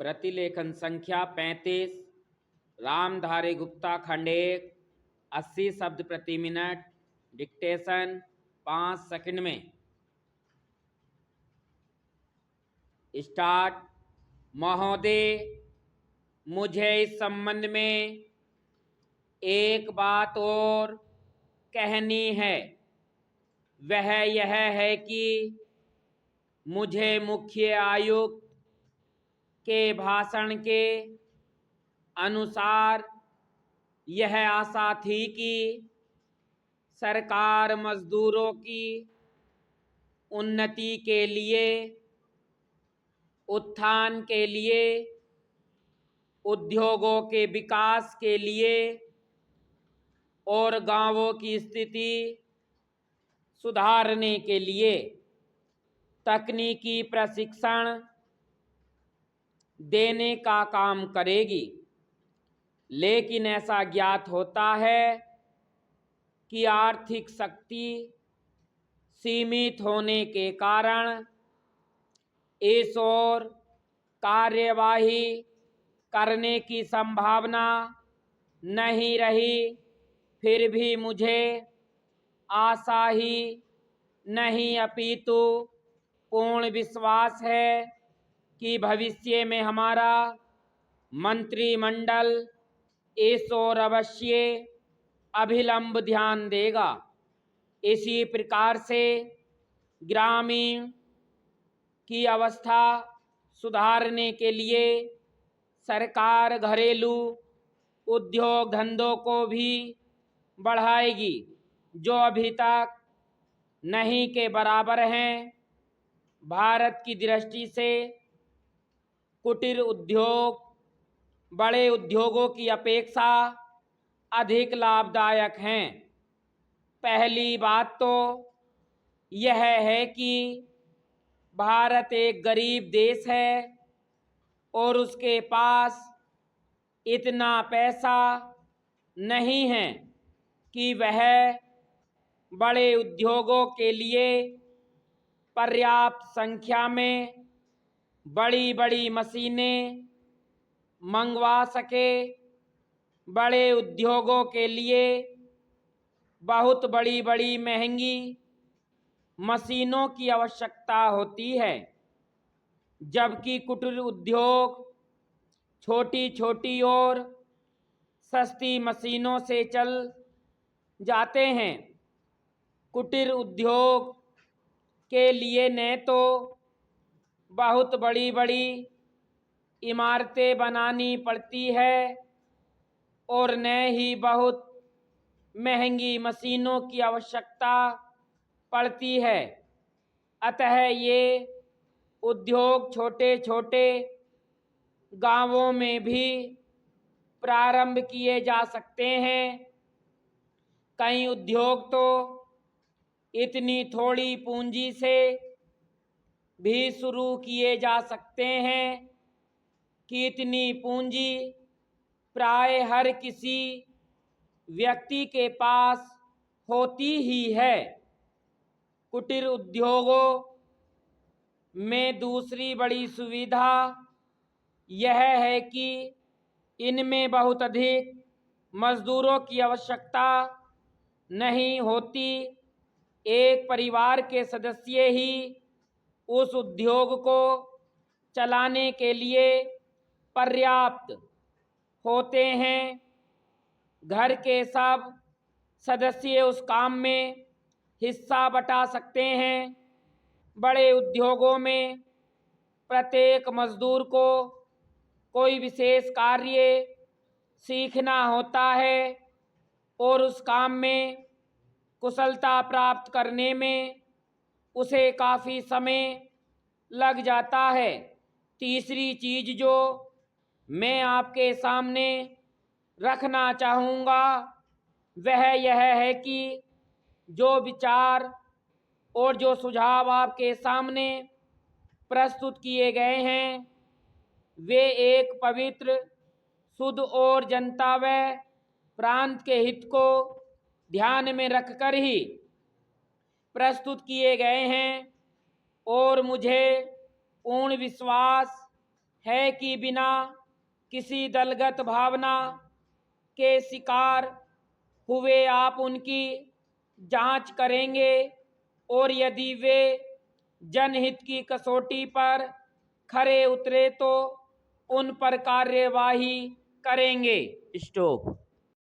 प्रतिलेखन संख्या 35, रामधारी गुप्ता खंड 1, 80 शब्द प्रति मिनट। डिक्टेशन 5 सेकंड में। स्टार्ट। महोदय, मुझे इस संबंध में एक बात और कहनी है। वह यह है कि मुझे मुख्य आयुक्त के भाषण के अनुसार यह आशा थी कि सरकार मजदूरों की उन्नति के लिए, उत्थान के लिए, उद्योगों के विकास के लिए और गांवों की स्थिति सुधारने के लिए तकनीकी प्रशिक्षण देने का काम करेगी। लेकिन ऐसा ज्ञात होता है कि आर्थिक शक्ति सीमित होने के कारण इस ओर कार्यवाही करने की संभावना नहीं रही। फिर भी मुझे आशा ही नहीं अपितु पूर्ण विश्वास है कि भविष्य में हमारा मंत्रिमंडल इस ओर अवश्य अभिलंब ध्यान देगा। इसी प्रकार से ग्रामीण की अवस्था सुधारने के लिए सरकार घरेलू उद्योग धंधों को भी बढ़ाएगी, जो अभी तक नहीं के बराबर हैं। भारत की दृष्टि से कुटीर उद्योग बड़े उद्योगों की अपेक्षा अधिक लाभदायक हैं। पहली बात तो यह है कि भारत एक गरीब देश है और उसके पास इतना पैसा नहीं है कि वह बड़े उद्योगों के लिए पर्याप्त संख्या में बड़ी बड़ी मशीनें मंगवा सके। बड़े उद्योगों के लिए बहुत बड़ी बड़ी महंगी मशीनों की आवश्यकता होती है, जबकि कुटीर उद्योग छोटी छोटी और सस्ती मशीनों से चल जाते हैं। कुटीर उद्योग के लिए न तो बहुत बड़ी बड़ी इमारतें बनानी पड़ती है और न ही बहुत महंगी मशीनों की आवश्यकता पड़ती है। अतः ये उद्योग छोटे छोटे गांवों में भी प्रारंभ किए जा सकते हैं। कई उद्योग तो इतनी थोड़ी पूंजी से भी शुरू किए जा सकते हैं कि इतनी पूंजी प्राय हर किसी व्यक्ति के पास होती ही है। कुटीर उद्योगों में दूसरी बड़ी सुविधा यह है कि इनमें बहुत अधिक मजदूरों की आवश्यकता नहीं होती। एक परिवार के सदस्य ही उस उद्योग को चलाने के लिए पर्याप्त होते हैं। घर के सब सदस्य उस काम में हिस्सा बटा सकते हैं। बड़े उद्योगों में प्रत्येक मजदूर को कोई विशेष कार्य सीखना होता है और उस काम में कुशलता प्राप्त करने में उसे काफ़ी समय लग जाता है। तीसरी चीज़ जो मैं आपके सामने रखना चाहूँगा वह यह है कि जो विचार और जो सुझाव आपके सामने प्रस्तुत किए गए हैं वे एक पवित्र, शुद्ध और जनता व प्रांत के हित को ध्यान में रखकर ही प्रस्तुत किए गए हैं और मुझे पूर्ण विश्वास है कि बिना किसी दलगत भावना के शिकार हुए आप उनकी जांच करेंगे और यदि वे जनहित की कसौटी पर खरे उतरे तो उन पर कार्यवाही करेंगे। स्टॉप।